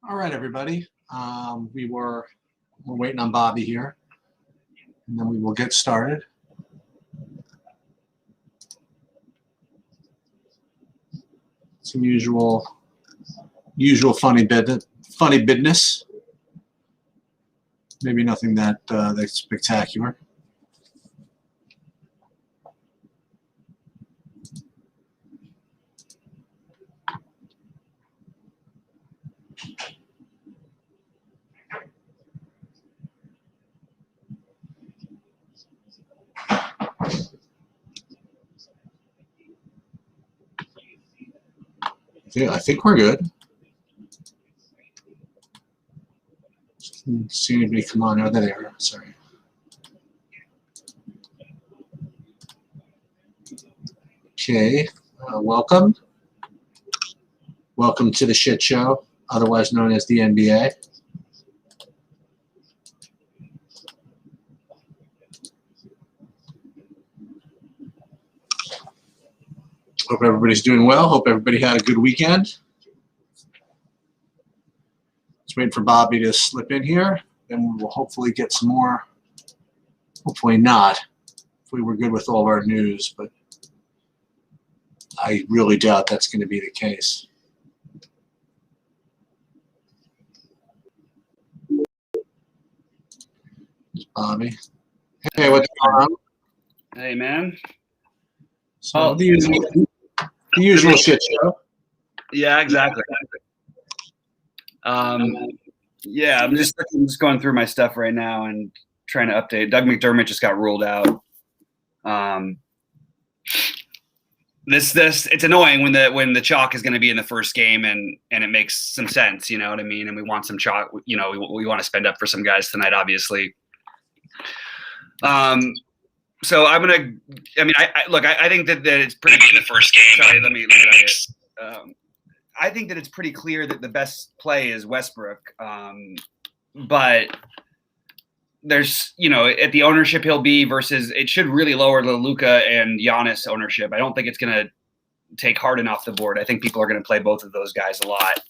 All right, everybody. We're waiting on Bobby here, and then we will get started. Some usual funny business. Maybe nothing that's spectacular. Yeah, I think we're good. See anybody come on? Oh, there they are. Sorry. Okay, welcome. Welcome to the shit show, otherwise known as the NBA. Hope everybody's doing well. Hope everybody had a good weekend. Let's wait for Bobby to slip in here. Then we'll hopefully get some more. Hopefully not. Hopefully we're good with all of our news, but I really doubt that's going to be the case. Bobby. Hey, what's going on? Hey, man. So the usual shit show. Yeah, exactly. Yeah, I'm just going through my stuff right now and trying to update. Doug McDermott just got ruled out. It's annoying when the chalk is going to be in the first game and it makes some sense, you know what I mean? And we want some chalk, you know, we want to spend up for some guys tonight, obviously. So I think that it's pretty in the first game. Sorry, let me I think that it's pretty clear that the best play is Westbrook. But there's, you know, at the ownership he'll be versus it should really lower the Luka and Giannis ownership. I don't think it's going to take Harden off the board. I think people are going to play both of those guys a lot.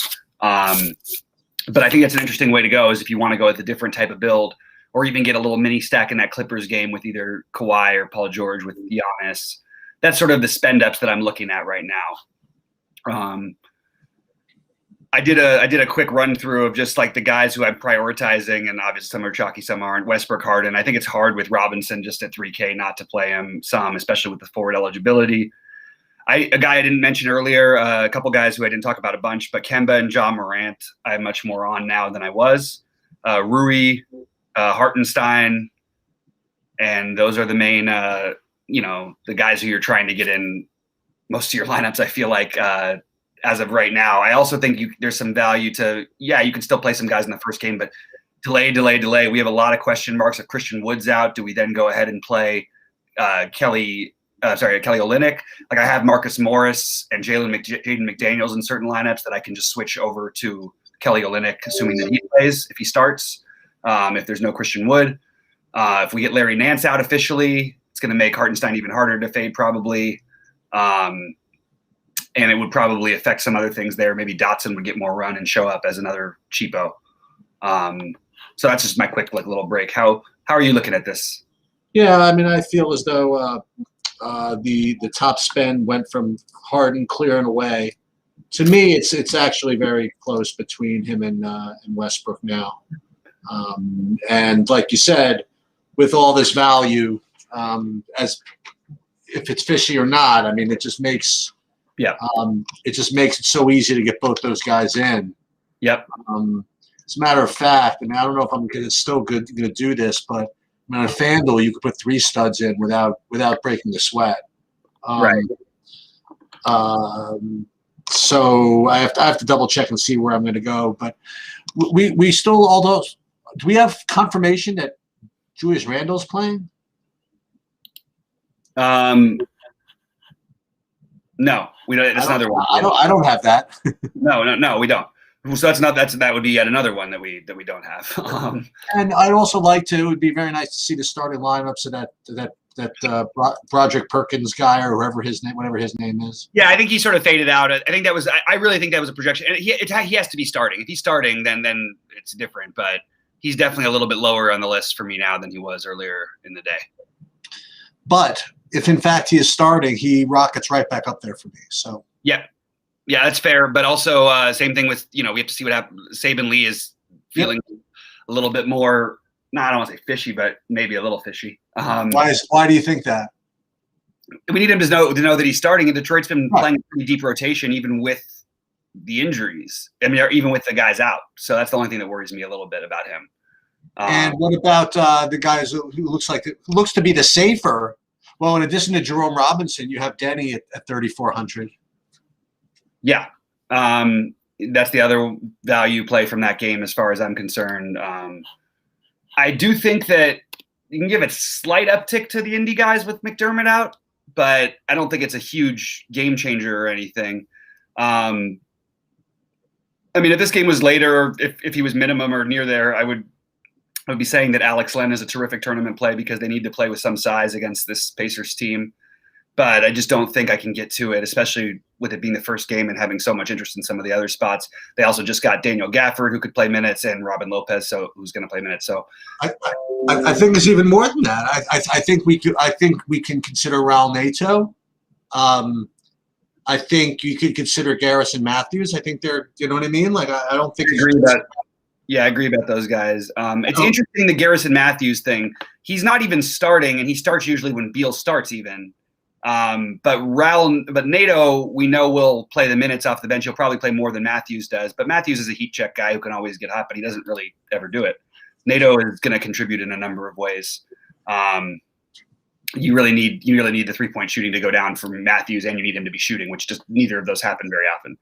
But I think that's an interesting way to go is if you want to go with a different type of build or even get a little mini stack in that Clippers game with either Kawhi or Paul George with Giannis. That's sort of the spend ups that I'm looking at right now. I did a quick run through of just like the guys who I'm prioritizing, and obviously some are chalky, some aren't. Westbrook, Harden. I think it's hard with Robinson just at 3K not to play him some, especially with the forward eligibility. A guy I didn't mention earlier, a couple guys who I didn't talk about a bunch, but Kemba and Ja Morant, I'm much more on now than I was. Rui, Hartenstein, and those are the main, the guys who you're trying to get in most of your lineups, I feel like, as of right now. I also think there's some value to, you can still play some guys in the first game, but delay. We have a lot of question marks. If Christian Wood's out, do we then go ahead and play Kelly Olynyk? Like I have Marcus Morris and Jaden McDaniels in certain lineups that I can just switch over to Kelly Olynyk, assuming that he plays if he starts. If there's no Christian Wood, if we get Larry Nance out officially, it's going to make Hartenstein even harder to fade probably. And it would probably affect some other things there. Maybe Dotson would get more run and show up as another cheapo. So that's just my quick little break. How are you looking at this? Yeah, I mean, I feel as though the top spend went from Harden clearing away. To me, it's actually very close between him and Westbrook now. And like you said, with all this value, as if it's fishy or not, I mean, it just makes it so easy to get both those guys in. Yep. As a matter of fact, I mean, I don't know if I'm still going to do this, but I mean, on FanDuel, you could put 3 studs in without breaking the sweat. Right. So I have to double check and see where I'm going to go. But we still, although, do we have confirmation that Julius Randle's playing? No, we don't. That's another one. I don't have that. No, we don't. So that would be yet another one that we don't have. And I'd also like to. It would be very nice to see the starting lineups of Broderick Perkins guy or whatever his name is. Yeah, I think he sort of faded out. I think that was. I really think that was a projection. And he has to be starting. If he's starting, then it's different. But he's definitely a little bit lower on the list for me now than he was earlier in the day. But if in fact he is starting, he rockets right back up there for me. So yeah, that's fair. But also same thing with we have to see what happens. Saban Lee is feeling a little bit more. No, I don't want to say fishy, but maybe a little fishy. Why do you think that? We need him to know that he's starting, and Detroit's been playing a pretty deep rotation, even with the injuries. I mean, or even with the guys out. So that's the only thing that worries me a little bit about him. And what about the guys who looks to be the safer? Well, in addition to Jerome Robinson, you have Denny at 3,400. Yeah, that's the other value play from that game, as far as I'm concerned. I do think that you can give a slight uptick to the Indy guys with McDermott out, but I don't think it's a huge game changer or anything. I mean, if this game was later, if he was minimum or near there, I would be saying that Alex Len is a terrific tournament play because they need to play with some size against this Pacers team. But I just don't think I can get to it, especially with it being the first game and having so much interest in some of the other spots. They also just got Daniel Gafford, who could play minutes, and Robin Lopez, who's going to play minutes. So I think it's even more than that. I think we can consider Raul Neto. I think you could consider Garrison Matthews. I think they're, you know what I mean? Like I don't think. I agree about those guys. It's interesting, the Garrison Matthews thing. He's not even starting, and he starts usually when Beal starts even. But Nato, we know, will play the minutes off the bench. He'll probably play more than Matthews does. But Matthews is a heat check guy who can always get hot, but he doesn't really ever do it. Nato is going to contribute in a number of ways. You really need the 3-point shooting to go down from Matthews, and you need him to be shooting, which just neither of those happen very often.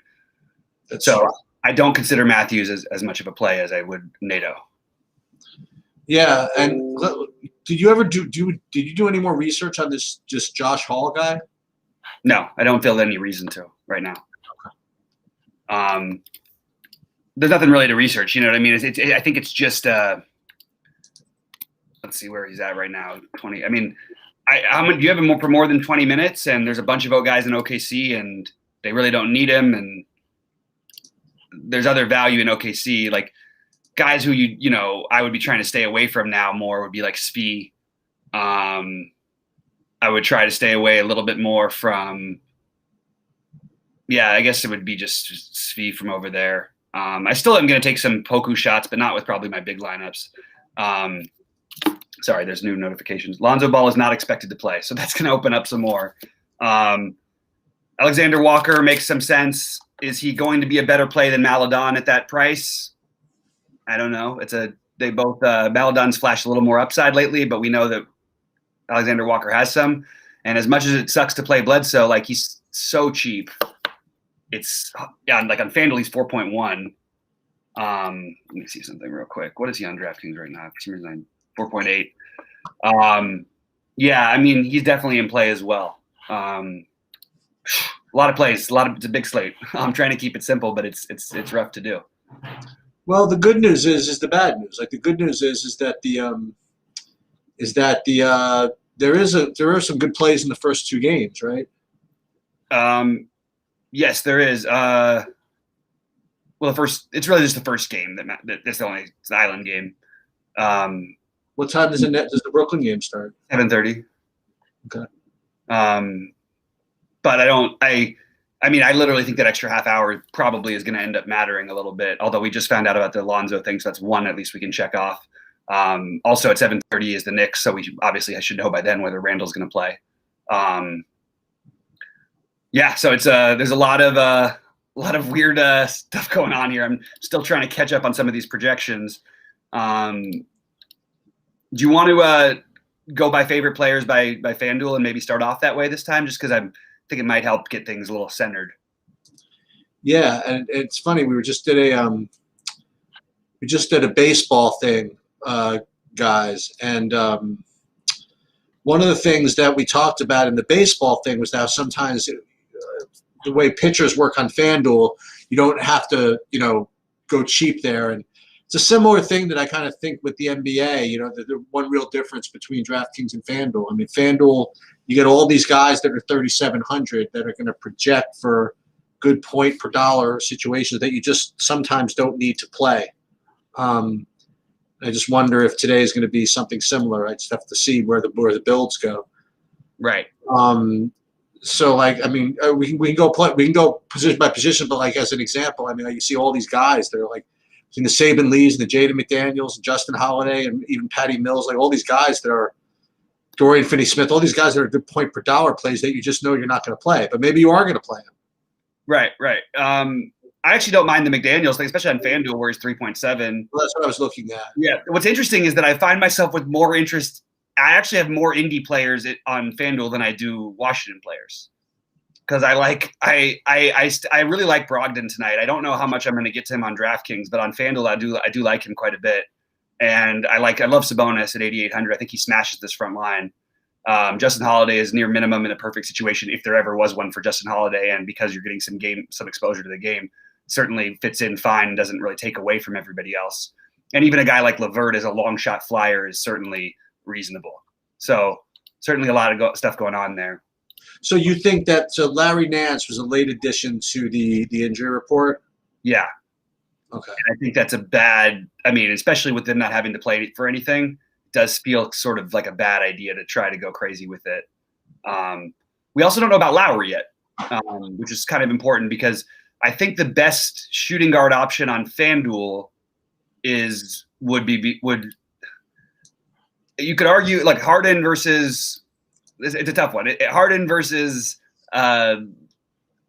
That's so true. I don't consider Matthews as much of a play as I would Nato. Yeah, and did you do any more research on this just Josh Hall guy? No, I don't feel any reason to right now. Okay. There's nothing really to research. You know what I mean? I think it's just. Let's see where he's at right now. 20. I mean, how many? Do you have him for more than 20 minutes? And there's a bunch of guys in OKC, and they really don't need him. And there's other value in OKC, like guys who I would be trying to stay away from now more would be like Svi. I would try to stay away a little bit more from. Yeah, I guess it would be just Svi from over there. I still am going to take some Poku shots, but not with probably my big lineups. Sorry, there's new notifications. Lonzo Ball is not expected to play, so that's going to open up some more. Alexander Walker makes some sense. Is he going to be a better play than Maledon at that price? I don't know. They both Maledon's flashed a little more upside lately, but we know that Alexander Walker has some. And as much as it sucks to play Bledsoe, like he's so cheap. It's like on FanDuel he's 4.1. Let me see something real quick. What is he on DraftKings right now? For some reason, 4.8. Yeah, I mean he's definitely in play as well. A lot of plays, it's a big slate. I'm trying to keep it simple, but it's rough to do. Well, the good news is the bad news. Like the good news is that there are some good plays in the first two games, right? Yes, there is. Well, it's really just the first game that's it's the Island game. What time does the Brooklyn game start? 7:30. Okay. But I literally think that extra half hour probably is going to end up mattering a little bit. Although we just found out about the Lonzo thing, so that's one at least we can check off. Also at 7:30 is the Knicks, so I should know by then whether Randall's going to play. Yeah, so it's there's a lot of weird stuff going on here. I'm still trying to catch up on some of these projections. Do you want to go by favorite players by FanDuel and maybe start off that way this time, just because I think it might help get things a little centered? Yeah, and it's funny. We just did a baseball thing, guys, and one of the things that we talked about in the baseball thing was how sometimes the way pitchers work on FanDuel, you don't have to, go cheap there. And it's a similar thing that I kind of think with the NBA. You know, the one real difference between DraftKings and FanDuel. I mean, FanDuel, you get all these guys that are 3,700 that are going to project for good point per dollar situations that you just sometimes don't need to play. I just wonder if today is going to be something similar. I just have to see where the builds go. Right. So like, I mean, we can go position by position, but like as an example, I mean, you see all these guys that are like the Saban Lees and the Jaden McDaniels and Justin Holiday and even Patty Mills, like all these guys that are Dorian Finney-Smith, all these guys that are good point per dollar plays that you just know you're not going to play, but maybe you are going to play them. Right. I actually don't mind the McDaniels thing, especially on FanDuel where he's 3.7. Well, that's what I was looking at. Yeah. What's interesting is that I find myself with more interest. I actually have more Indy players on FanDuel than I do Washington players, because I really like Brogdon tonight. I don't know how much I'm going to get to him on DraftKings, but on FanDuel I do like him quite a bit, and I love Sabonis at 8,800. I think he smashes this front line. Justin Holiday is near minimum in a perfect situation if there ever was one for Justin Holiday, and because you're getting some exposure to the game, certainly fits in fine and doesn't really take away from everybody else. And even a guy like LeVert as a long shot flyer is certainly reasonable. So certainly a lot of stuff going on there. So you think that Larry Nance was a late addition to the injury report? Yeah. Okay. And I think that's a bad, I mean, especially with them not having to play for anything, it does feel sort of like a bad idea to try to go crazy with it. We also don't know about Lowry yet, which is kind of important because I think the best shooting guard option on FanDuel would you could argue like Harden versus, it's a tough one. Harden versus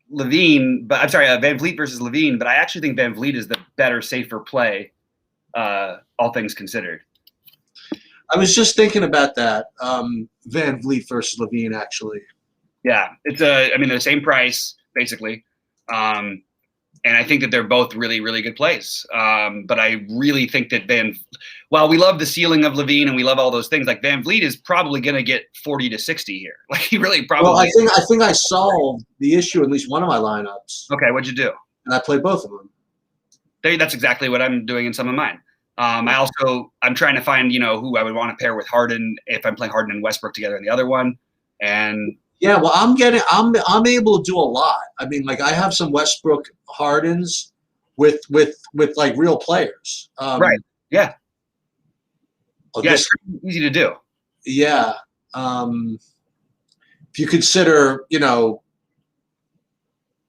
Levine, but I'm sorry, Van Vliet versus Levine. But I actually think Van Vliet is the better, safer play, all things considered. I was just thinking about that. Van Vliet versus Levine, actually. Yeah, I mean, they're the same price basically. And I think that they're both really, really good plays. But I really think that while we love the ceiling of Levine and we love all those things, like Van Vliet is probably going to get 40 to 60 here. Like he really probably. Well, I think I solved the issue in at least one of my lineups. Okay, what'd you do? And I played both of them. That's exactly what I'm doing in some of mine. I'm trying to find, who I would want to pair with Harden if I'm playing Harden and Westbrook together in the other one. And yeah, well, I'm able to do a lot. I mean, like I have some Westbrook Hardens with like real players. Right. Yeah. It's easy to do. Yeah. If you consider, Demi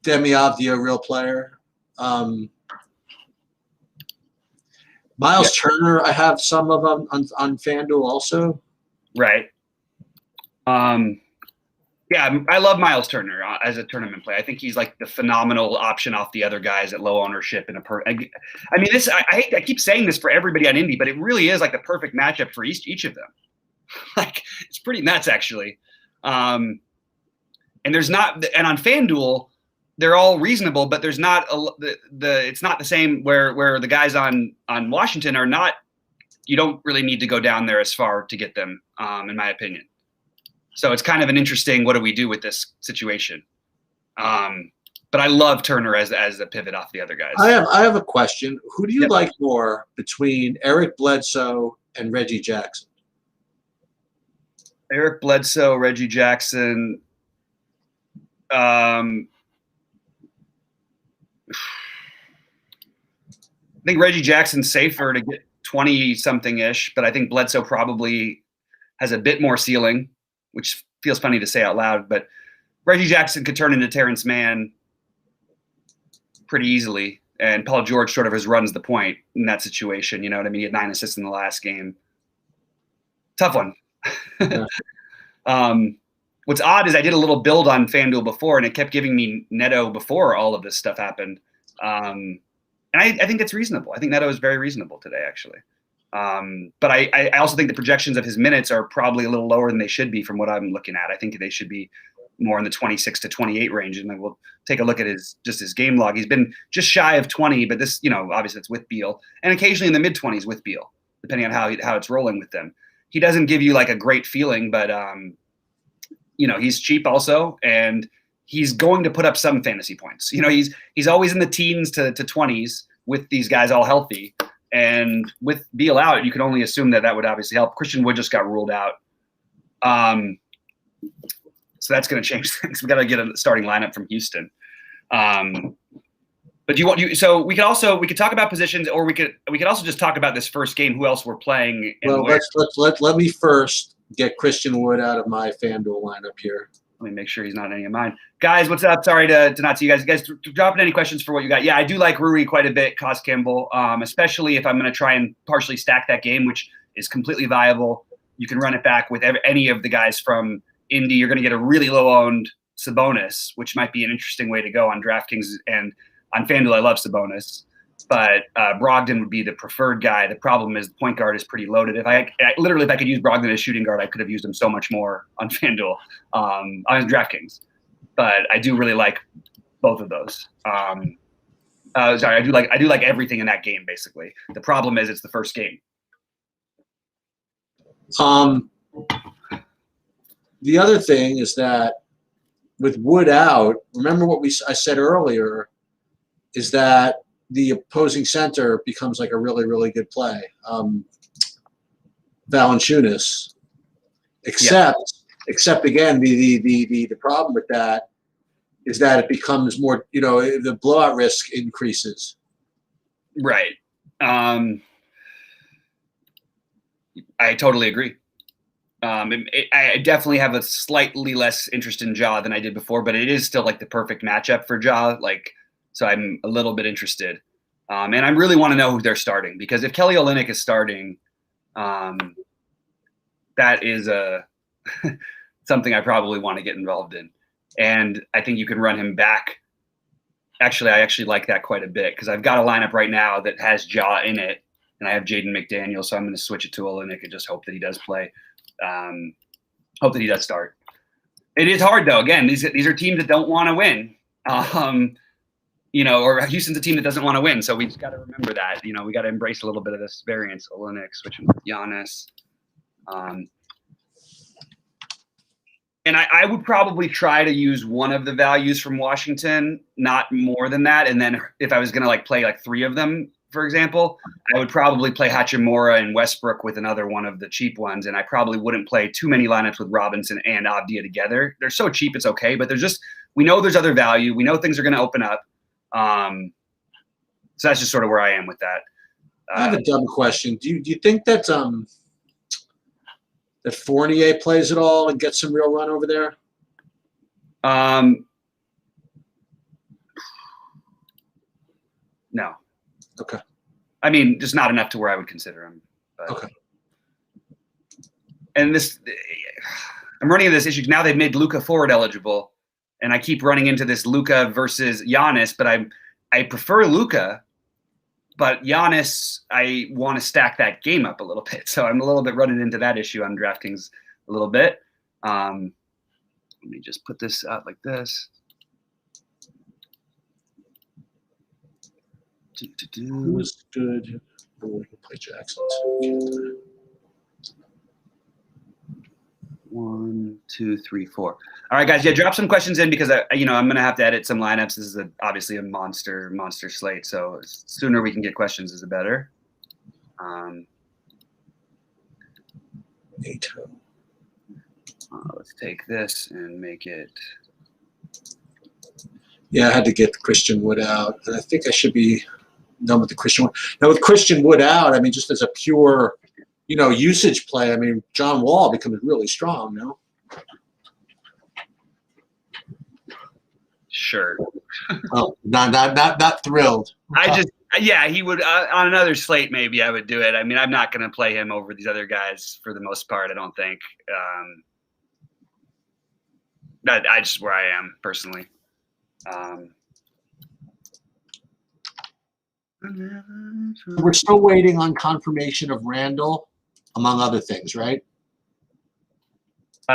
Avdija a real player. Miles Turner, I have some of them on FanDuel also. Right. Yeah, I love Miles Turner as a tournament play. I think he's like the phenomenal option off the other guys at low ownership. I mean, I keep saying this for everybody on Indy, but it really is like the perfect matchup for each of them. Like it's pretty nuts actually. And on FanDuel, they're all reasonable, but there's not it's not the same where the guys on Washington are not. You don't really need to go down there as far to get them, in my opinion. So it's kind of an interesting, what do we do with this situation? But I love Turner as a pivot off the other guys. I have a question. Who do you like more between Eric Bledsoe and Reggie Jackson? Eric Bledsoe, Reggie Jackson. I think Reggie Jackson's safer to get 20-something-ish, but I think Bledsoe probably has a bit more ceiling, which feels funny to say out loud, but Reggie Jackson could turn into Terrence Mann pretty easily, and Paul George sort of runs the point in that situation. You know what I mean? He had 9 assists in the last game. Tough one. Yeah. What's odd is I did a little build on FanDuel before, and it kept giving me Neto before all of this stuff happened. And I think that's reasonable. I think Neto is very reasonable today, actually. But I also think the projections of his minutes are probably a little lower than they should be from what I'm looking at. I think they should be more in the 26 to 28 range. And then we'll take a look at his game log. He's been just shy of 20, but this, obviously it's with Beal, and occasionally in the mid 20s with Beal, depending on how it's rolling with them. He doesn't give you like a great feeling, but he's cheap also, and he's going to put up some fantasy points. He's always in the teens to 20s, with these guys all healthy. And with Beal out, you can only assume that that would obviously help. Christian Wood just got ruled out. So that's going to change things. We got to get a starting lineup from Houston. But so we could talk about positions, or we could also just talk about this first game, who else we're playing. And well, let me first get Christian Wood out of my FanDuel lineup here. Let me make sure he's not in any of mine. Guys, what's up? Sorry to not see you guys. You guys dropping any questions for what you got? Yeah, I do like Rui quite a bit, Cos Campbell, especially if I'm going to try and partially stack that game, which is completely viable. You can run it back with any of the guys from Indy. You're going to get a really low-owned Sabonis, which might be an interesting way to go on DraftKings. And on FanDuel, I love Sabonis. But Brogdon would be the preferred guy. The problem is the point guard is pretty loaded. If I could use Brogdon as shooting guard, I could have used him so much more on FanDuel, on DraftKings. But I do really like both of those. I do like everything in that game, basically. The problem is it's the first game. The other thing is that with Wood out, remember what I said earlier, is that the opposing center becomes like a really, really good play. Valanciunas, except again, the problem with that is that it becomes more, the blowout risk increases. Right. I totally agree. I definitely have a slightly less interest in Ja than I did before, but it is still like the perfect matchup for Ja. So I'm a little bit interested. And I really want to know who they're starting, because if Kelly Olynyk is starting, that is something I probably want to get involved in. And I think you can run him back. Actually, I actually like that quite a bit, because I've got a lineup right now that has Ja in it, and I have Jaden McDaniel, so I'm going to switch it to Olynyk and just hope that he does play. Hope that he does start. It is hard, though. Again, these are teams that don't want to win. Or Houston's a team that doesn't want to win. So we just got to remember that. We got to embrace a little bit of this variance. Olynyk switching with Giannis. And I would probably try to use one of the values from Washington, not more than that. And then if I was going to play three of them, for example, I would probably play Hachimura and Westbrook with another one of the cheap ones. And I probably wouldn't play too many lineups with Robinson and Avdia together. They're so cheap, it's okay. But we know there's other value. We know things are going to open up. So that's just sort of where I am with that. I have a dumb question. Do you think that that Fournier plays at all and gets some real run over there? No. Okay. I mean, just not enough to where I would consider him. But. Okay. And I'm running into this issue. Now they've made Luka forward eligible, and I keep running into this Luka versus Giannis, but I prefer Luka, but Giannis, I want to stack that game up a little bit. So I'm a little bit running into that issue on DraftKings a little bit. Let me just put this out like this. Who's good? We can play Jackson. 1, 2, 3, 4. All right, guys. Yeah, drop some questions in, because I'm going to have to edit some lineups. This is obviously a monster slate. So sooner we can get questions is the better. Let's take this and make it. Yeah, I had to get Christian Wood out, and I think I should be done with the Christian Wood. Now, with Christian Wood out, I mean, just as a pure, usage play, I mean, John Wall becomes really strong, no? Sure. Oh, not thrilled. He would on another slate. Maybe I would do it. I mean, I'm not going to play him over these other guys for the most part. I don't think. I just where I am personally. We're still waiting on confirmation of Randall, among other things, right?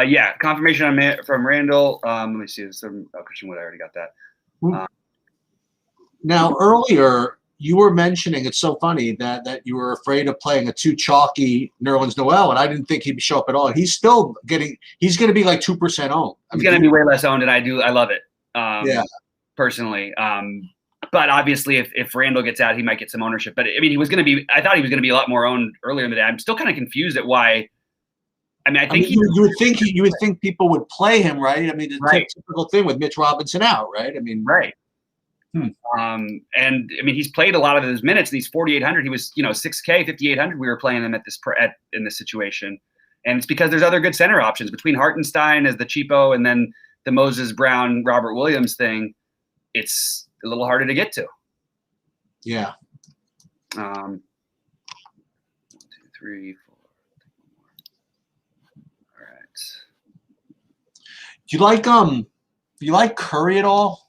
Yeah, confirmation from Randall. Let me see. Christian Wood, I already got that. Now, earlier, you were mentioning, it's so funny that you were afraid of playing a too chalky Nerlens Noel, and I didn't think he'd show up at all. He's going to be like 2% owned. He's going to be way less owned, and I love it. Yeah. Personally. But obviously, if Randall gets out, he might get some ownership. But I mean, I thought he was going to be a lot more owned earlier in the day. I'm still kind of confused at why. I mean, I think you would think people would play him, right? I mean, the Right. typical thing with Mitch Robinson out, right? I mean, right. Hmm. And I mean, he's played a lot of those minutes. These 4,800, he was 6K, 5,800. We were playing him in this situation, and it's because there's other good center options between Hartenstein as the cheapo and then the Moses Brown, Robert Williams thing. It's a little harder to get to. Yeah. 1, 2, 3, 4. All right. Do you like Curry at all?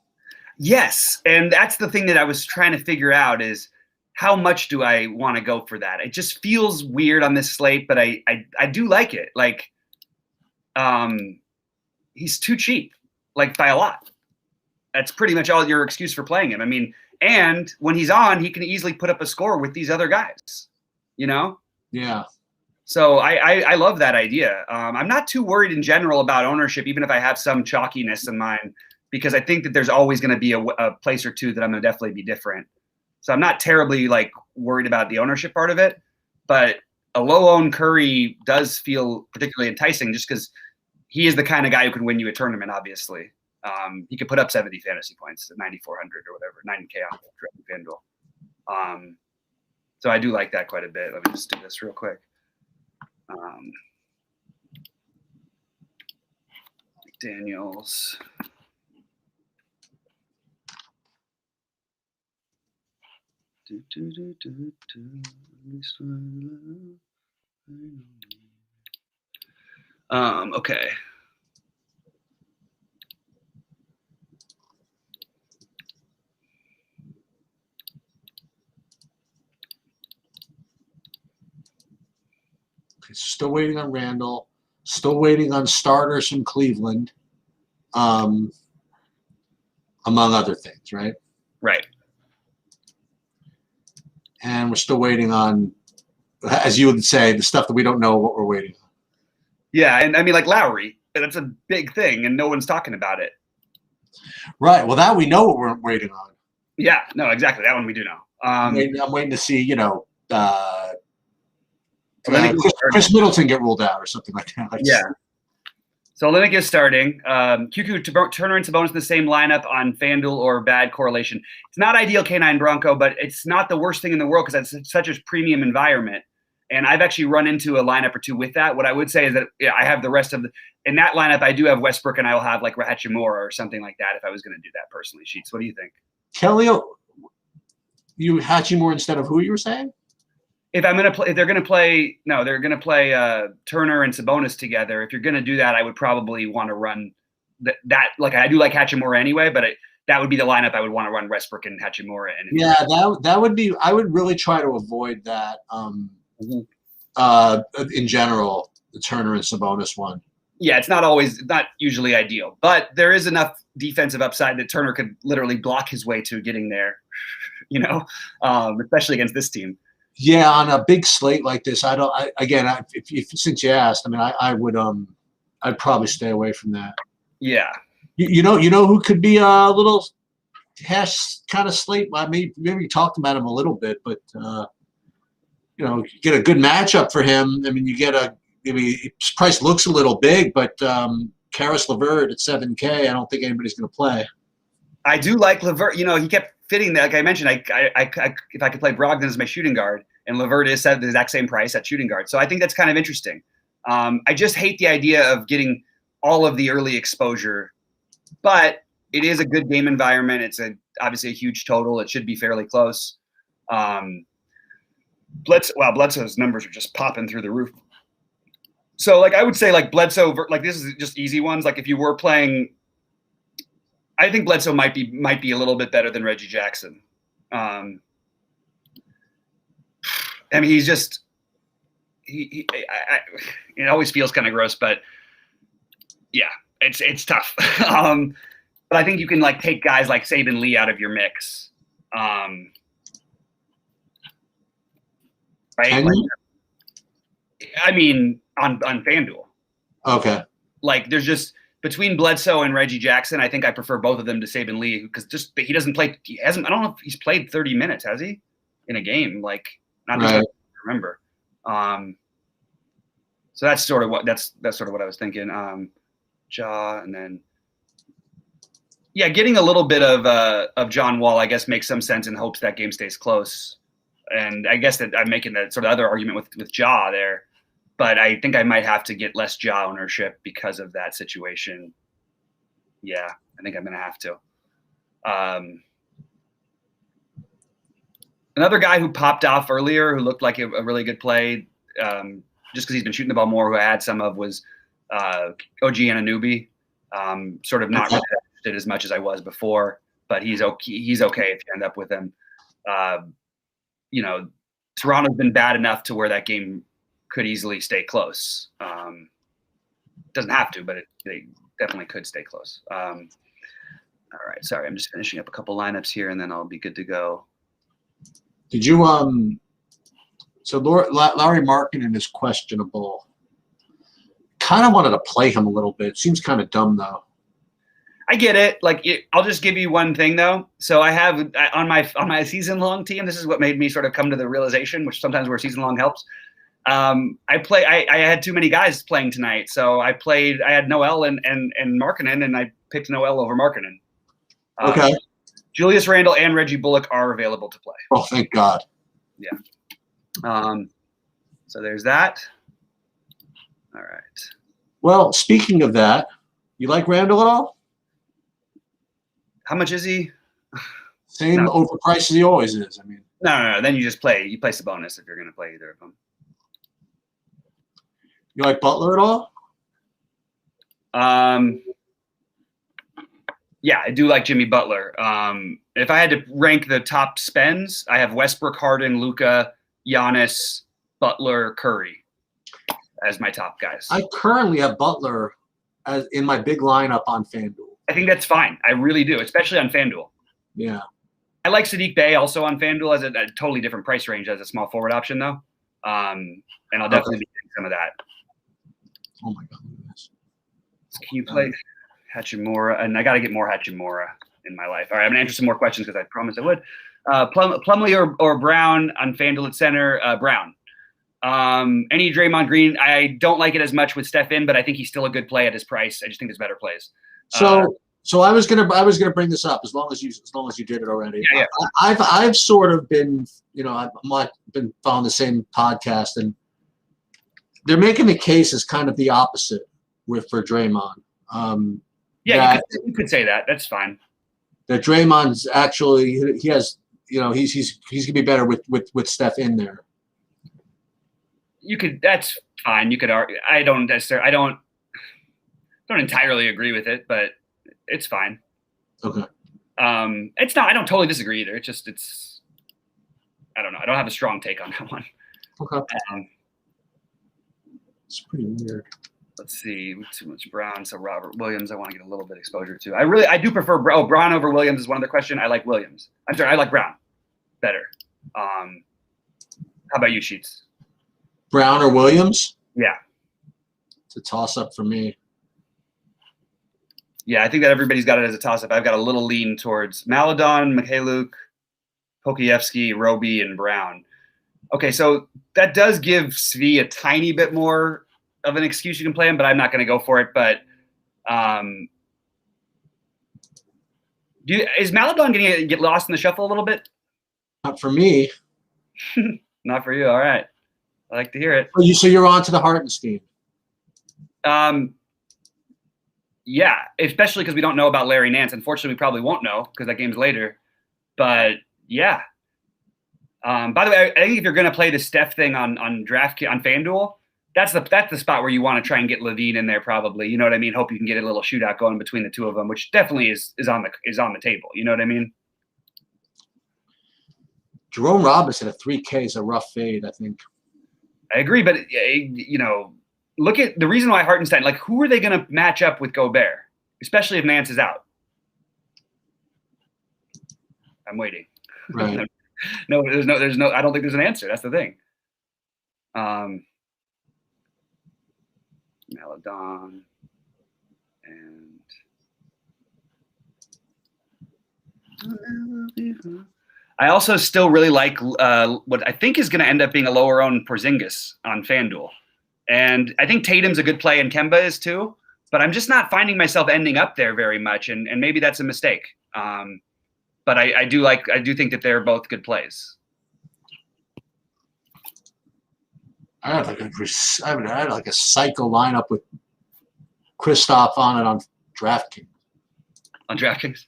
Yes, and that's the thing that I was trying to figure out is how much do I want to go for that? It just feels weird on this slate, but I do like it. Like, he's too cheap, like by a lot. That's pretty much all your excuse for playing him. I mean, and when he's on, he can easily put up a score with these other guys, Yeah. So I love that idea. I'm not too worried in general about ownership, even if I have some chalkiness in mine, because I think that there's always going to be a place or two that I'm going to definitely be different. So I'm not terribly like worried about the ownership part of it, but a low owned Curry does feel particularly enticing just because he is the kind of guy who can win you a tournament, obviously. He could put up 70 fantasy points at 9,400 or whatever, 90K on FanDuel. So I do like that quite a bit. Let me just do this real quick. Daniels. Okay. Still waiting on Randall. Still waiting on starters from Cleveland, among other things, right? Right. And we're still waiting on, as you would say, the stuff that we don't know what we're waiting on. Yeah, and I mean, like Lowry, that's a big thing, and no one's talking about it. Right. Well, that we know what we're waiting on. Yeah. No, exactly. That one we do know. I'm waiting to see, Chris Middleton get ruled out or something like that. Yeah. So Olynyk is starting. QQ, Turner, and Sabonis in the same lineup on FanDuel or bad correlation. It's not ideal K9 Bronco, but it's not the worst thing in the world because that's such a premium environment. And I've actually run into a lineup or two with that. What I would say is that I have the rest of in that lineup, I do have Westbrook and I will have like Hachimura or something like that if I was going to do that personally. Sheets, what do you think? Kelly, you Hachimura instead of who you were saying? If I'm going to play, if they're going to play, no, they're going to play Turner and Sabonis together. If you're going to do that, I would probably want to run that. Like I do like Hachimura anyway, but that would be the lineup I would want to run Westbrook and Hachimura. Yeah, that would be. I would really try to avoid that. In general, the Turner and Sabonis one. Yeah, it's not usually ideal, but there is enough defensive upside that Turner could literally block his way to getting there. Especially against this team. Yeah, on a big slate like this, since you asked, I mean, I would I'd probably stay away from that. Yeah. You know who could be a little hash kind of slate? I mean, maybe we talked about him a little bit, but you get a good matchup for him. I mean, his price looks a little big, but Karis LeVert at 7K, I don't think anybody's going to play. I do like LeVert. He kept fitting that. Like I mentioned, I if I could play Brogdon as my shooting guard, and LeVert is at the exact same price at shooting guard. So I think that's kind of interesting. I just hate the idea of getting all of the early exposure, but it is a good game environment. It's obviously a huge total. It should be fairly close. Bledsoe's numbers are just popping through the roof. So like I would say like Bledsoe, like this is just easy ones. Like if you were playing, I think Bledsoe might be a little bit better than Reggie Jackson. I mean, he's just it always feels kind of gross, but yeah, it's tough. But I think you can like take guys like Saban Lee out of your mix. Right? I mean, on FanDuel. Okay. Like there's just between Bledsoe and Reggie Jackson, I think I prefer both of them to Saben Lee because just he doesn't play. He hasn't. I don't know if he's played 30 minutes, has he, in a game? Like not just Right. I remember. So that's sort of what I was thinking. Ja, and then yeah, getting a little bit of John Wall, I guess, makes some sense in hopes that game stays close. And I guess that I'm making that sort of other argument with Ja there, but I think I might have to get less Ja ownership because of that situation. Yeah, I think I'm going to have to. Another guy who popped off earlier, who looked like a really good play, just because he's been shooting the ball more, who I had some of, was OG Anunoby. Sort of not really interested as much as I was before, but he's okay. He's okay if you end up with him. Toronto's been bad enough to where that game could easily stay close. Doesn't have to, but they definitely could stay close. All right, sorry, I'm just finishing up a couple lineups here, and then I'll be good to go. Did you So Larry Markkinen is questionable. Kind of wanted to play him a little bit. Seems kind of dumb though. I get it. I'll just give you one thing though. So I have on my season long team. This is what made me sort of come to the realization, which sometimes where season long helps. I had too many guys playing tonight, so I had Noel and Markkinen, and I picked Noel over Markkinen. Okay. Julius Randle and Reggie Bullock are available to play. Oh, thank God. Yeah. So there's that. All right. Well, speaking of that, you like Randall at all? How much is he? Same overpriced as he always is. I mean, no. Then you play Sabonis if you're going to play either of them. You like Butler at all? Yeah, I do like Jimmy Butler. If I had to rank the top spends, I have Westbrook, Harden, Luka, Giannis, Butler, Curry as my top guys. I currently have Butler as in my big lineup on FanDuel. I think that's fine. I really do, especially on FanDuel. Yeah. I like Saddiq Bey also on FanDuel as a totally different price range as a small forward option, though. And I'll definitely be getting some of that. Oh, my God. Look at this. Can you play Hachimura? And I got to get more Hachimura in my life. All right, I'm going to answer some more questions because I promised I would. Plumlee or Brown on FanDuel at center? Brown. Any Draymond Green? I don't like it as much with Steph in, but I think he's still a good play at his price. I just think there's better plays. So I was gonna bring this up as long as you did it already. Yeah. I've sort of been, I've been following the same podcast, and they're making the case as kind of the opposite for Draymond. You could say that. That's fine. That Draymond's actually he has, he's gonna be better with Steph in there. That's fine. You could argue. I don't entirely agree with it, but it's fine. Okay. It's not. I don't totally disagree either. It's. I don't know. I don't have a strong take on that one. Okay. It's pretty weird. Let's see. Too much Brown. So Robert Williams, I want to get a little bit exposure to. I do prefer Brown over Williams is one other question. I like Williams. I'm sorry. I like Brown better. How about you, Sheets? Brown or Williams? Yeah. It's a toss-up for me. Yeah, I think that everybody's got it as a toss-up. I've got a little lean towards Maledon, Mikhailuk, Pokievsky, Roby, and Brown. Okay, so that does give Svi a tiny bit more of an excuse you can play him, but I'm not going to go for it. But is Maledon going to get lost in the shuffle a little bit? Not for me. Not for you. All right. I like to hear it. So you're on to the Hartenstein. Yeah, especially because we don't know about Larry Nance. Unfortunately, we probably won't know because that game's later. But yeah. By the way, I think if you're going to play the Steph thing on FanDuel, that's the spot where you want to try and get Levine in there. Probably, you know what I mean. Hope you can get a little shootout going between the two of them, which definitely is on the table. You know what I mean. Jerome Robinson at 3K is a rough fade, I think. I agree, but look at the reason why Hartenstein. Like, who are they going to match up with Gobert, especially if Nance is out? I'm waiting. Right. No. I don't think there's an answer. That's the thing. Maledon And I also still really like what I think is going to end up being a lower owned Porzingis on FanDuel. And I think Tatum's a good play and Kemba is too, but I'm just not finding myself ending up there very much. And maybe that's a mistake. But I do think that they're both good plays. I had like a psycho lineup with Kristaps on it on DraftKings. On DraftKings?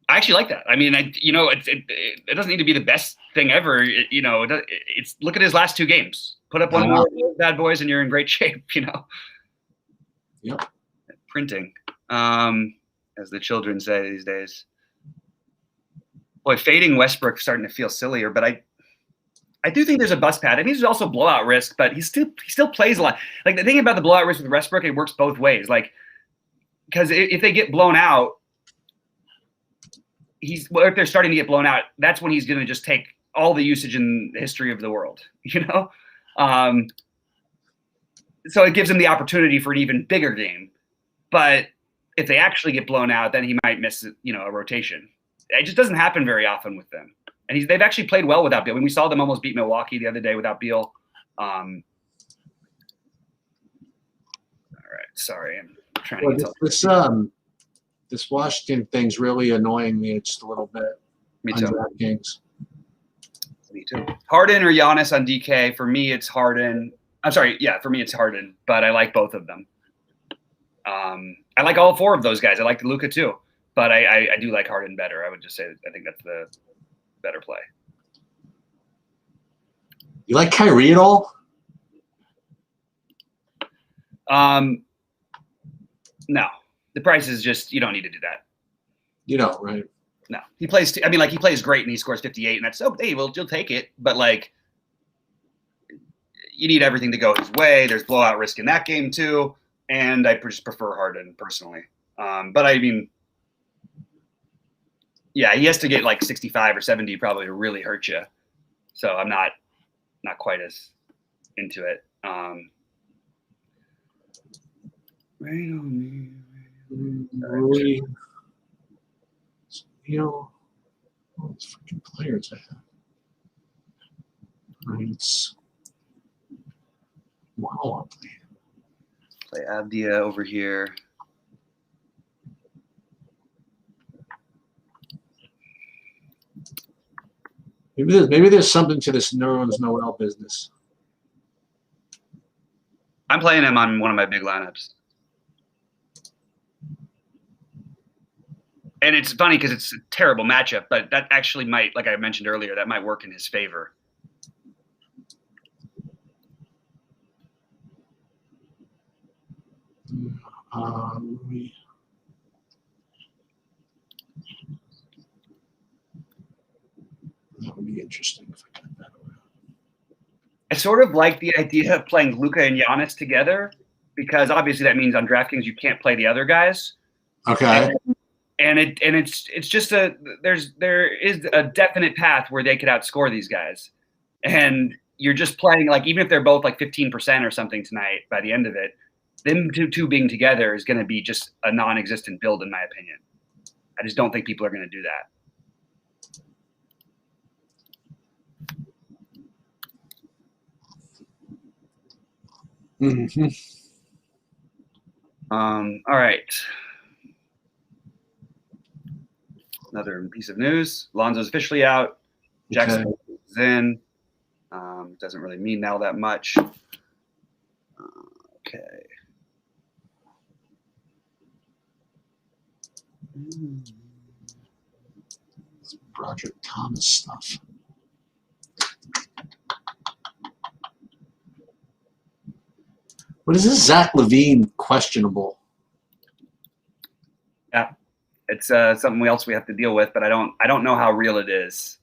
I actually like that. I mean, it doesn't need to be the best thing ever. It's look at his last 2 games. Put up one more bad boys, and you're in great shape. Yep. Printing, as the children say these days. Boy, fading Westbrook starting to feel sillier, but I do think there's a bust pad. I think there's also blowout risk, but he still plays a lot. Like the thing about the blowout risk with Westbrook, it works both ways. Like because if they get blown out. If they're starting to get blown out, that's when he's going to just take all the usage in the history of the world, So it gives him the opportunity for an even bigger game. But if they actually get blown out, then he might miss, a rotation. It just doesn't happen very often with them. And they've actually played well without Beal. When we saw them almost beat Milwaukee the other day without Beal. All right, sorry, I'm trying to tell. This Washington thing's really annoying me just a little bit. Me too. DraftKings. Me too. Harden or Giannis on DK. For me, it's Harden. I'm sorry. Yeah, for me, it's Harden, but I like both of them. I like all 4 of those guys. I like Luka too, but I do like Harden better. I would just say I think that's the better play. You like Kyrie at all? No. The price is just you don't need to do that. Right? No, he plays. He plays great and he scores 58, and that's okay. Well, you'll take it, but you need everything to go his way. There's blowout risk in that game too, and I just prefer Harden personally. But yeah, he has to get 65 or 70 probably to really hurt you. So I'm not quite as into it. Rain on me. Really, all these freaking players I have. It's wow. Play Abdia over here. Maybe there's something to this Nerlens Noel business. I'm playing him on one of my big lineups. And it's funny because it's a terrible matchup, but that actually might, like I mentioned earlier, that might work in his favor. That would be interesting if I got that around. I sort of like the idea of playing Luka and Giannis together because obviously that means on DraftKings you can't play the other guys. Okay. And it's just there is a definite path where they could outscore these guys, and you're just playing even if they're both 15% or something tonight by the end of it, them two being together is going to be just a non-existent build in my opinion. I just don't think people are going to do that. Mm-hmm. All right. Another piece of news. Lonzo's officially out. Jackson is in. Doesn't really mean now that much. Okay. This Broderick Thomas stuff. What is this Zach LaVine questionable? Yeah. It's something else we have to deal with, but I don't know how real it is.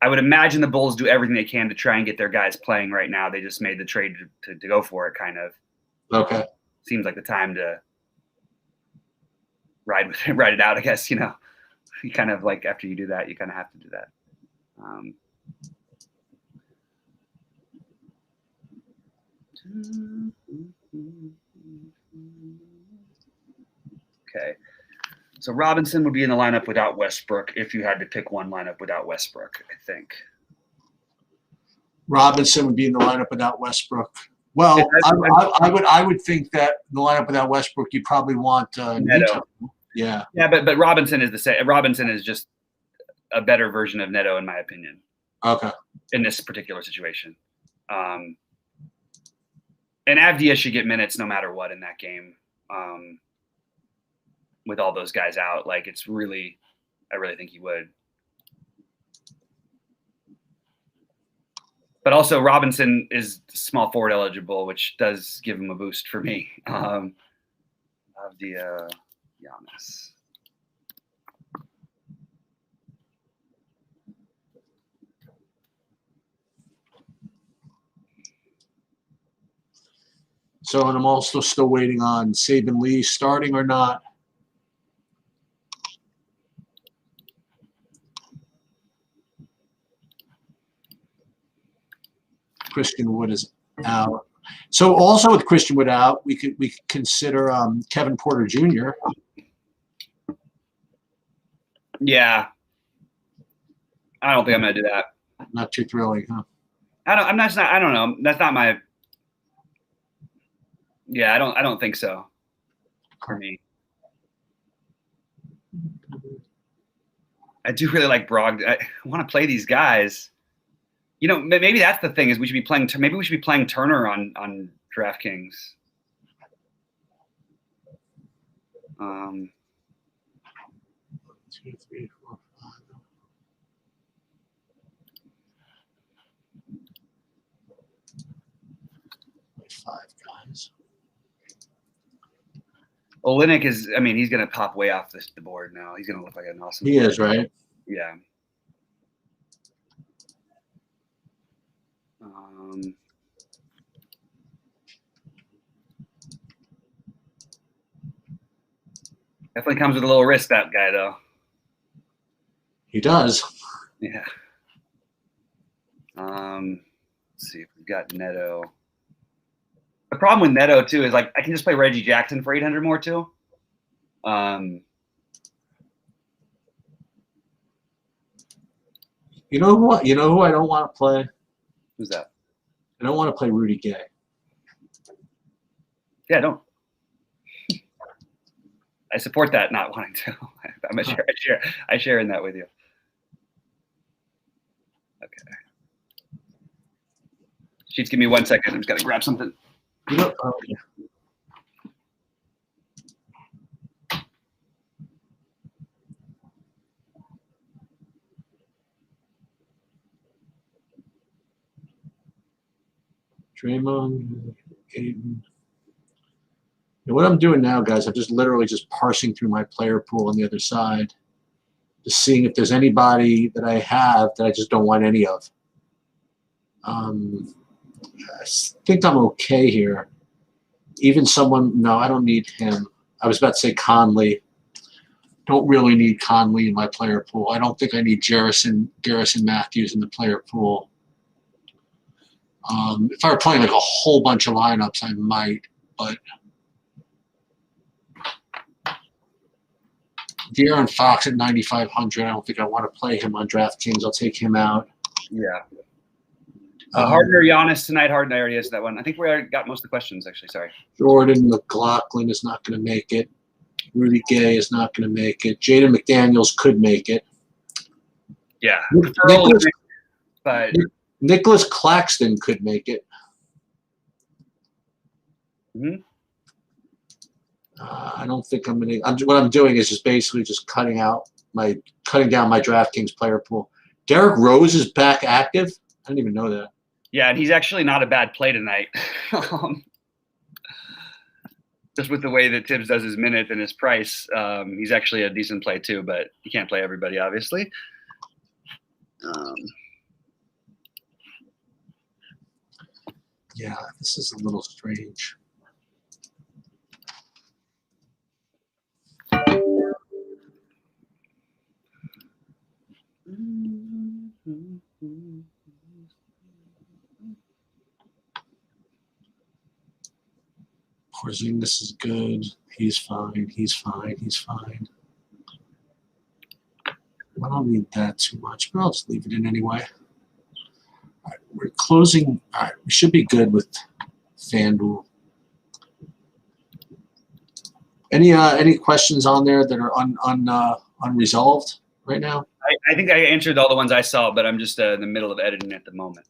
I would imagine the Bulls do everything they can to try and get their guys playing right now. They just made the trade to go for it, kind of. Okay. Seems like the time to ride it out, I guess. You kind of after you do that, you kind of have to do that. Okay. So Robinson would be in the lineup without Westbrook if you had to pick one lineup without Westbrook, I think. Robinson would be in the lineup without Westbrook. Well, I would think that in the lineup without Westbrook, you probably want Neto. Yeah. Yeah, but Robinson is the same. Robinson is just a better version of Neto, in my opinion. Okay. In this particular situation. And Avdia should get minutes no matter what in that game. With all those guys out, like I really think he would. But also Robinson is small forward eligible, which does give him a boost for me. Avdia, Giannis. So, and I'm also still waiting on Saban Lee starting or not. Christian Wood is out. So also with Christian Wood out, we could consider Kevin Porter Jr. Yeah, I don't think I'm gonna do that. Not too thrilling, huh? I don't know. That's not my. Yeah, I don't think so. For me, I do really like Brogdon. I want to play these guys. You know, maybe that's the thing is we should be playing. Maybe we should be playing Turner on DraftKings. 2, 3, 4, 5. 5 guys. Olynyk is. I mean, he's going to pop way off the board now. He's going to look like an awesome. He is, right? Yeah. Definitely comes with a little risk, that guy, though. He does. Yeah. Let's see if we've got Neto. The problem with Neto too is I can just play Reggie Jackson for 800 more too. You know what? You know who I don't want to play? Who's that? I don't want to play Rudy Gay. Yeah, don't. I support that not wanting to. I share in that with you. Okay. Sheets, give me 1 second. I'm just gotta grab something. You know, okay. Draymond, Aiden. And what I'm doing now, guys, I'm just literally just parsing through my player pool on the other side, just seeing if there's anybody that I have that I just don't want any of. I think I'm okay here. Even someone, no, I don't need him. I was about to say Conley. Don't really need Conley in my player pool. I don't think I need Garrison Matthews in the player pool. If I were playing like a whole bunch of lineups, I might, but De'Aaron Fox at 9,500. I don't think I want to play him on DraftKings. I'll take him out. Yeah. Harden or Giannis tonight? Harden, I already answered that one. I think we already got most of the questions, actually. Sorry. Jordan McLaughlin is not going to make it. Rudy Gay is not going to make it. Jaden McDaniels could make it. Yeah. Nicholas Claxton could make it. Mm-hmm. I don't think I'm going to. What I'm doing is just basically just cutting down my DraftKings player pool. Derrick Rose is back active. I didn't even know that. Yeah, and he's actually not a bad play tonight. Just with the way that Tibbs does his minute and his price, he's actually a decent play too. But you can't play everybody, obviously. Yeah, this is a little strange. Porzingis is good. He's fine. He's fine. He's fine. I don't need that too much, but I'll just leave it in anyway. All right, we're closing. All right, we should be good with FanDuel. Any questions on there that are unresolved right now? I think I answered all the ones I saw, but I'm just in the middle of editing at the moment.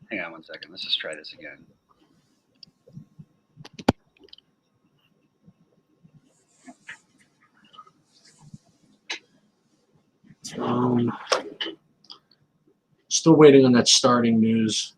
Hang on one second. Let's just try this again. Still waiting on that starting news.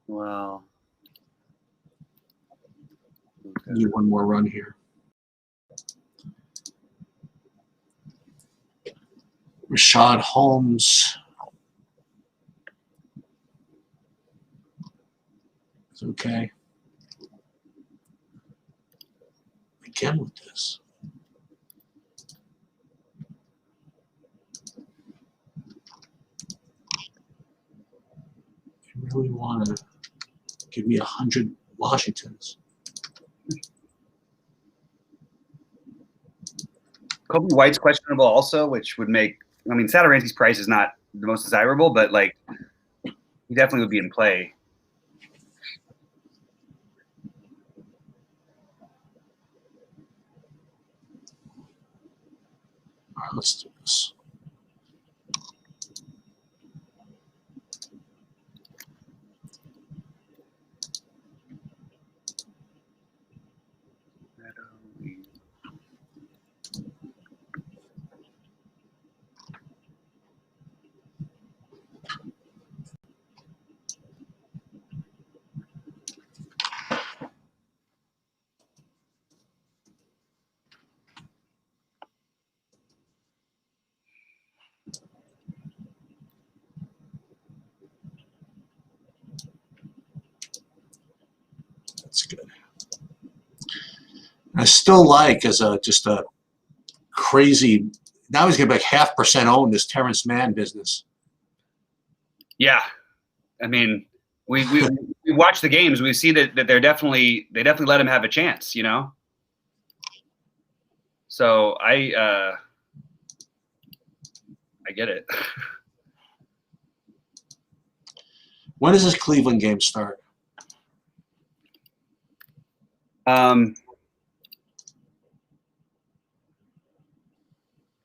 Well, okay. Need one more run here. Rashad Holmes is okay. Again with this. You really want to give me 100 Washingtons. Kobe White's questionable also, which would make – I mean, Satoransky's price is not the most desirable, but, like, he definitely would be in play. All right, let's do this. That's good. I still like as just a crazy. Now he's getting like 0.5% owned this Terrence Mann business. Yeah, I mean, we watch the games. We see that they definitely let him have a chance, you know. So I get it. When does this Cleveland game start?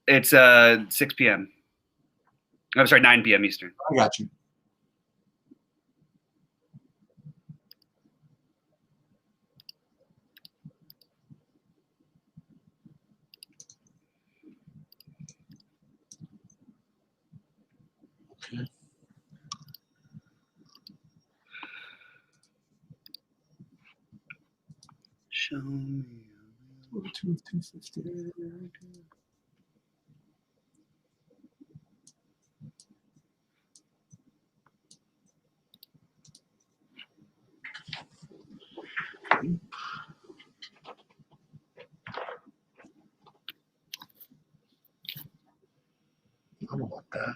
It's 6 p.m. I'm sorry, 9 p.m. Eastern. I got you. Okay. Show me. 250. I don't want that.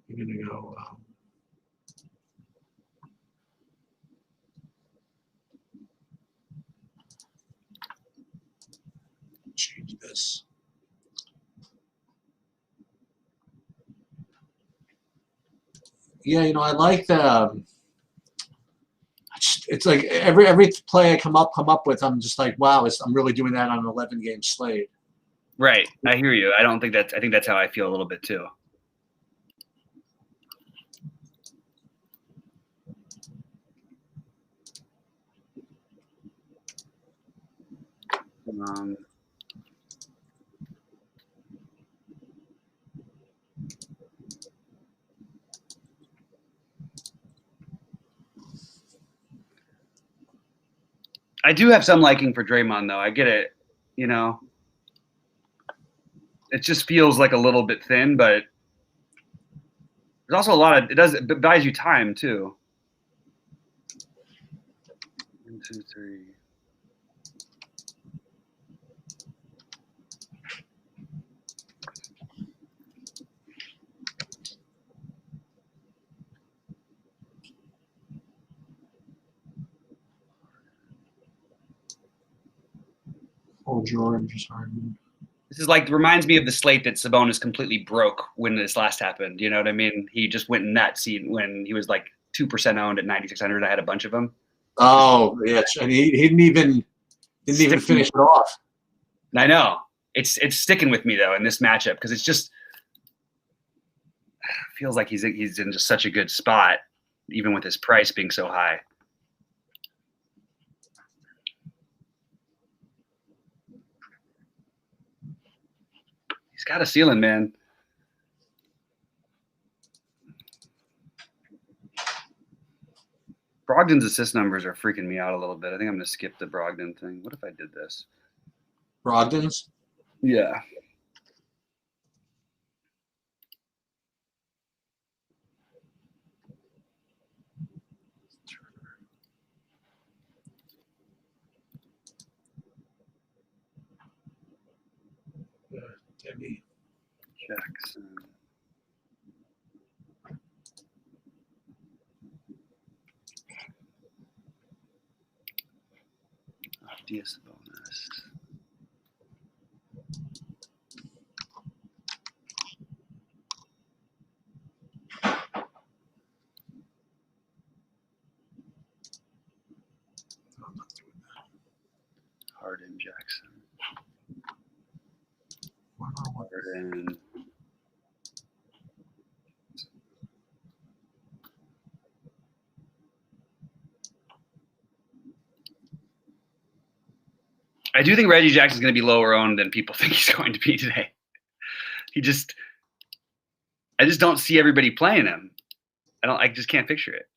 I'm gonna go. Change this. Yeah, you know, I like the. It's like every play I come up with, I'm just like, wow, I'm really doing that on an 11-game slate. Right, I hear you. I think that's how I feel a little bit too. I do have some liking for Draymond, though. I get it. You know, it just feels like a little bit thin, but there's also a lot of it buys you time too. 1, 2, 3. Oh, George, sorry. This is like reminds me of the slate that Sabonis completely broke when this last happened. You know what I mean? He just went in that scene when he was like 2% owned at 9,600. I had a bunch of them. Oh, yeah, and he didn't even finish it off. I know it's sticking with me though in this matchup because it's just feels like he's in just such a good spot, even with his price being so high. He's got a ceiling, man. Brogdon's assist numbers are freaking me out a little bit. I think I'm going to skip the Brogdon thing. What if I did this? Brogdon's? Yeah. Debbie Jackson. DS bonus. Harden Jackson. Harden. I do think Reggie Jackson's going to be lower owned than people think he's going to be today. I just don't see everybody playing him. I just can't picture it.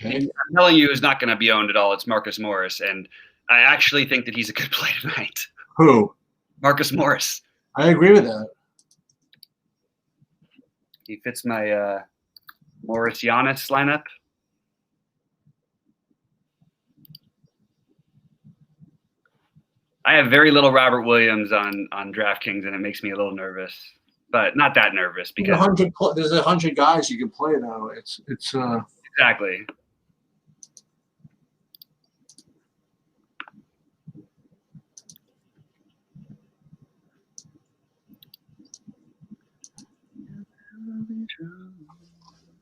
Okay. I'm telling you, who's not going to be owned at all. It's Marcus Morris, and I actually think that he's a good play tonight. Who? Marcus Morris. I agree with that. He fits my Morris Giannis lineup. I have very little Robert Williams on DraftKings, and it makes me a little nervous, but not that nervous because There's 100 guys you can play now. It's exactly.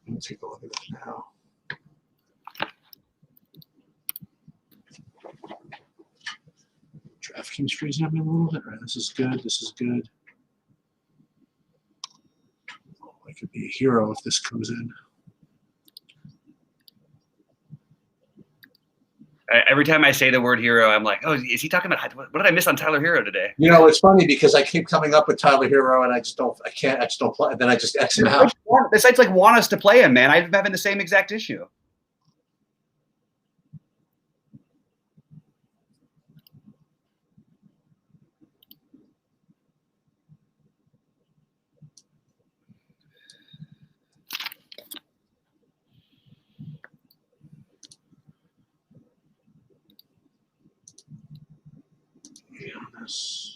Let me take a look at this now. DraftKings freezing up a little bit. Right, this is good. This is good. Oh, I could be a hero if this comes in. Every time I say the word hero, I'm like, oh, is he talking about what did I miss on Tyler Hero today? You know, it's funny because I keep coming up with Tyler Hero and I just don't play. Then I just X him out. The sites like want us to play him, man. I'm having the same exact issue. Giannis.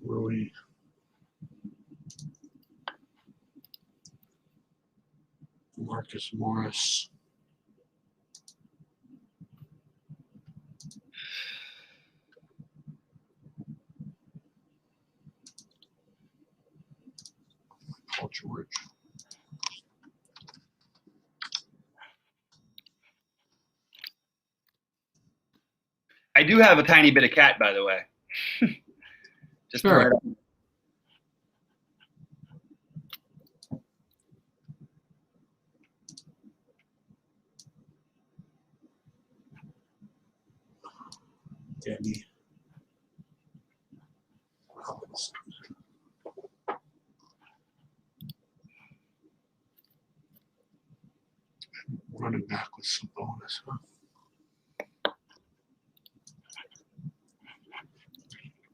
Rui. Marcus Morris. Paul George. I do have a tiny bit of cat, by the way. Just Sure. right up. Demi Robinson. Running back with some bonus, huh?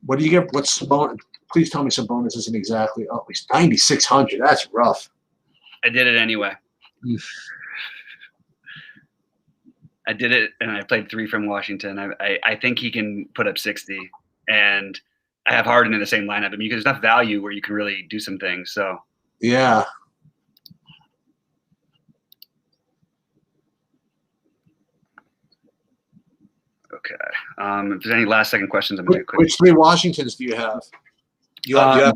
What do you get? What's Sabonis? Please tell me Sabonis isn't exactly. Oh, he's 9,600. That's rough. I did it anyway. Oof. I did it, and I played 3 from Washington. I think he can put up 60, and I have Harden in the same lineup. I mean, there's enough value where you can really do some things. So Yeah. okay. If there's any last second questions, I'm gonna do it quick. Which 3 Washingtons do you have? You have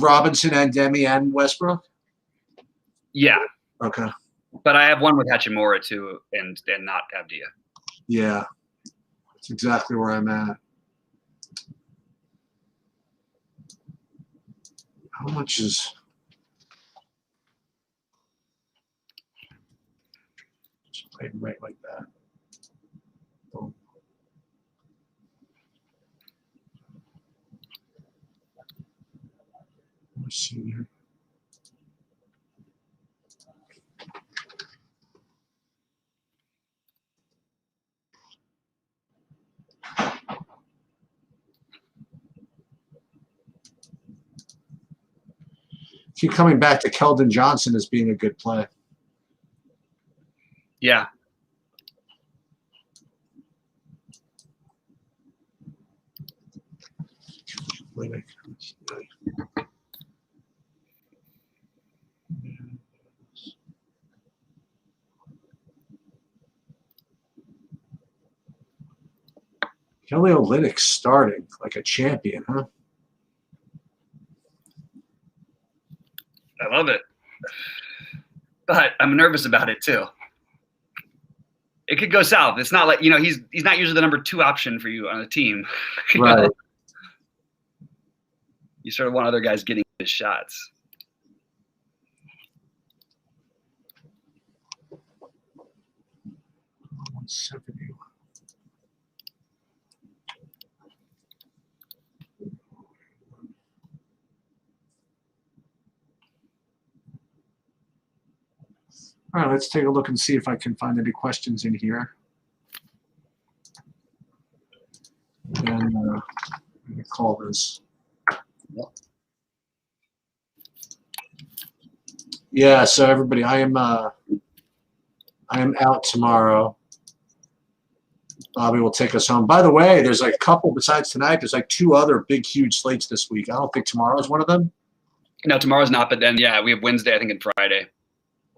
Robinson and Demi and Westbrook? Yeah, Okay. but I have one with Hachimura too, and not Abdia. Yeah. That's exactly where I'm at. How much is just played right like that? Boom. Let's see here. Keep coming back to Keldon Johnson as being a good play. Yeah, Kelly Olynyk starting like a champion, huh? I love it, but I'm nervous about it too. It could go south. It's not like he's not usually the number 2 option for you on a team. You know? Right. You sort of want other guys getting his shots. All right, let's take a look and see if I can find any questions in here. And then I'm going to call this. Yeah, so everybody, I am out tomorrow. Bobby will take us home. By the way, there's like a couple besides tonight. There's like 2 other big, huge slates this week. I don't think tomorrow's one of them. No, tomorrow's not, but then yeah, we have Wednesday, I think, and Friday.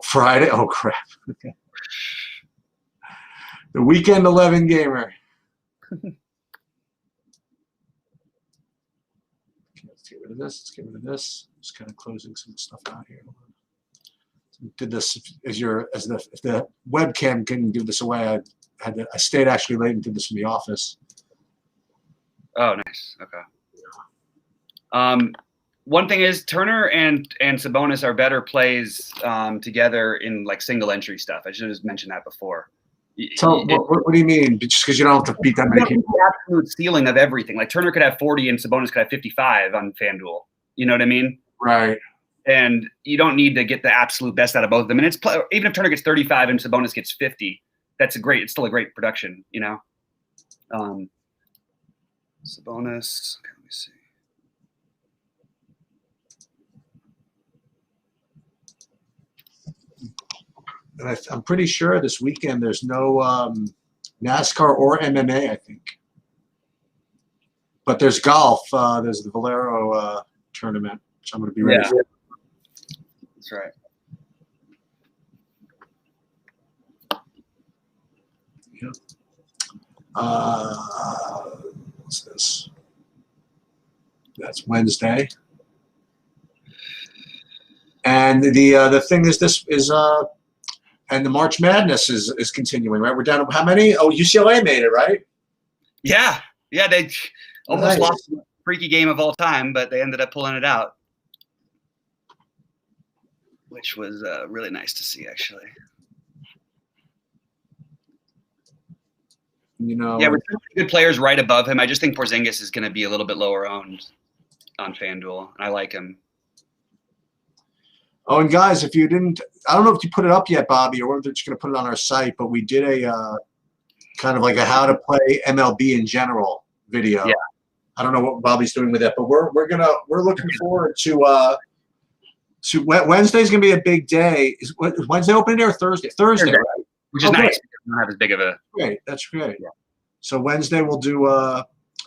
Friday? Oh, crap. Okay. The Weekend 11 gamer. Let's get rid of this. Let's get rid of this. Just kind of closing some stuff out here. Did this if the webcam couldn't give this away. I stayed actually late and did this in the office. Oh, nice. Okay. One thing is Turner and Sabonis are better plays together in like single entry stuff. I should have mentioned that before. So what do you mean? Just because you don't have to beat that many people? The absolute ceiling of everything. Like Turner could have 40 and Sabonis could have 55 on FanDuel. You know what I mean? Right. And you don't need to get the absolute best out of both of them. And even if Turner gets 35 and Sabonis gets 50, it's still a great production, you know? Sabonis, okay, let me see. And I'm pretty sure this weekend there's no NASCAR or MMA, I think. But there's golf. There's the Valero tournament, which I'm going to be ready for. That's right. What's this? That's Wednesday. And the thing is, this is and the March Madness is continuing, right? We're down to how many? Oh, UCLA made it, right? Yeah, they almost Nice. lost the freaky game of all time, but they ended up pulling it out, which was really nice to see, actually. You know, Yeah, with good players right above him. I just think Porzingis is going to be a little bit lower owned on FanDuel, and I like him. Oh, and guys, if you didn't, I don't know if you put it up yet, Bobby, or if they're just going to put it on our site, but we did a kind of like a how to play MLB in general video. Yeah. I don't know what Bobby's doing with that, but we're looking forward to Wednesday's going to be a big day. Is Wednesday opening day or Thursday? Thursday, right? Which is Okay. nice. We don't have as big of a. Great, that's great. Yeah. So Wednesday we'll do.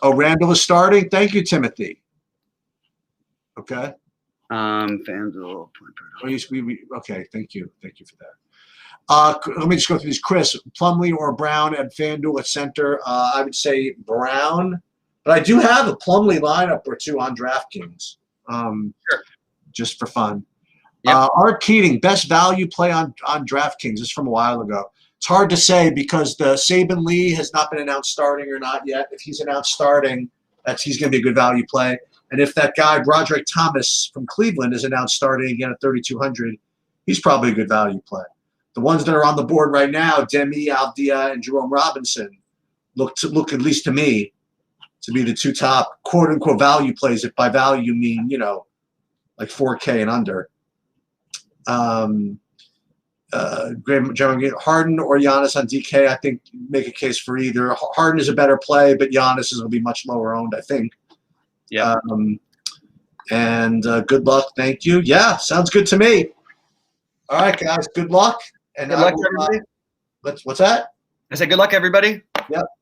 Randall is starting. Thank you, Timothy. Okay. FanDuel. Okay, thank you for that. Let me just go through these. Chris, Plumlee or Brown at FanDuel at center. I would say Brown, but I do have a Plumlee lineup or two on DraftKings, Sure. just for fun. Yep. Art Keating, best value play on DraftKings. This is from a while ago. It's hard to say because the Saban Lee has not been announced starting or not yet. If he's announced starting, he's going to be a good value play. And if that guy, Broderick Thomas from Cleveland, is announced starting again at 3,200, he's probably a good value play. The ones that are on the board right now, Demi, Avdia, and Jerome Robinson, look at least to me to be the two top quote-unquote value plays. If by value you mean, like 4K and under. Harden or Giannis on DK, I think make a case for either. Harden is a better play, but Giannis is going to be much lower owned, I think. Yeah. And good luck. Thank you. Yeah, sounds good to me. All right, guys. Good luck. And Good luck, everybody. what's that? I said good luck, everybody. Yep.